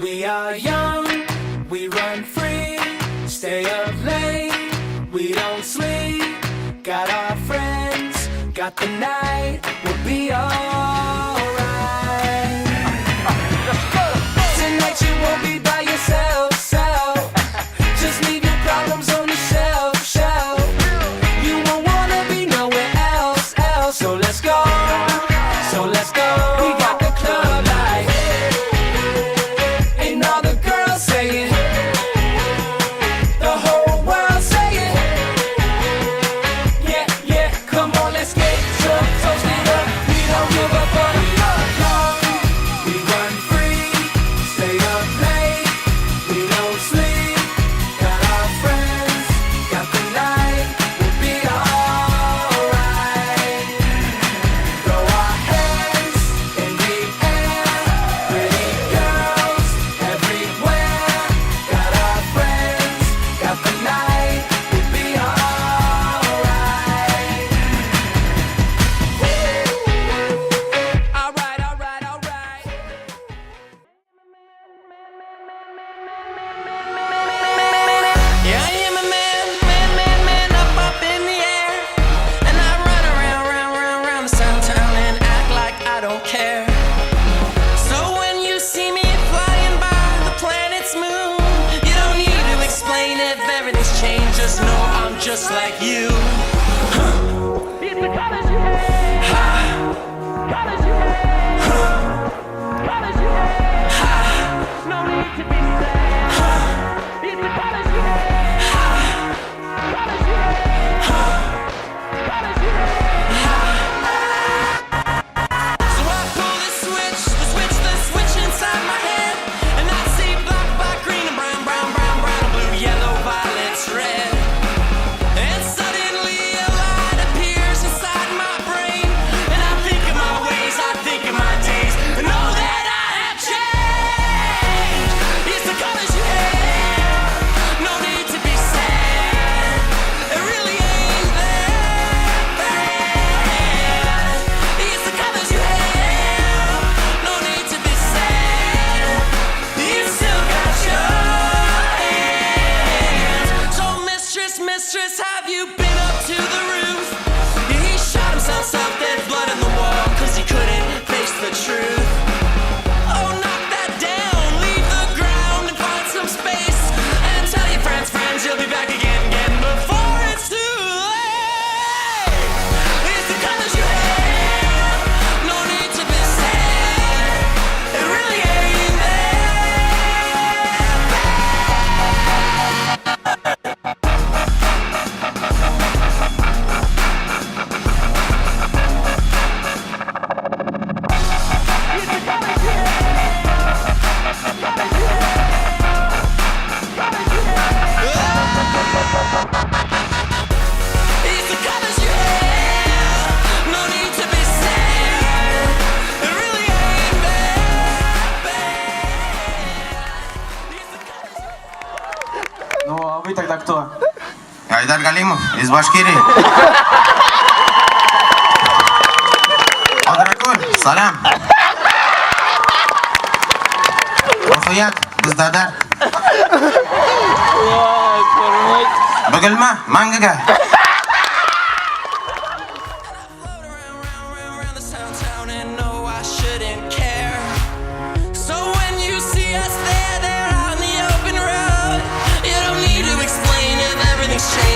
We are young, we run free, stay up late, we don't sleep. Got our friends, got the night, we'll be alright. Tonight you won't be by yourself, just leave your problems on the shelf. You won't wanna be nowhere else, so let's go. We got the club light, and all the girls saying, the whole world saying, yeah, come on, let's get drunk, toast it up, we don't give a fuck. We are young, we run free, stay up late, we don't sleep. Got our friends, got the night, we'll be alright. Throw our hands in the air, pretty girls everywhere. Got our friends, got the night, we'll be alright. Alright. Yeah, I am a man, up in the air. And I run around this town and act like I don't care. So when you see me flying by the planet's moon, you don't need to explain if everything's changed, just know I'm just like you. It's the colors you hate. Colors you hate. Colors you hate. No need to be sad. It's the colors you hate. Colors you hate. Colors you hate. So I pull the switch inside my head, and I see black, green, and brown, blue, yellow, violets, red. And suddenly a light appears inside my brain, and I think of my ways, I think of my days, and know that I have changed. It's the colors you hate. No need to be sad. It really ain't that bad. It's the colors you hate. No need to be sad. You still got your hands. So mistress, have you been up to the roof? Yeah, he shot himself up, there's blood in the wall, 'cause he couldn't face the truth. Oh, knock that down, leave the ground and find some space, and tell your friends you'll be back again before it's too late. It's the colors you hate. No need to be sad. It really ain't that It's the colors you hate. No need to be sad. It really ain't that bad. It's the colors you hate. Ну, а вы тогда кто? Айдар Галимов из Башкирии. Одракуль, салам. Ruhiyat, bizdadar. Bugilma, mangaga.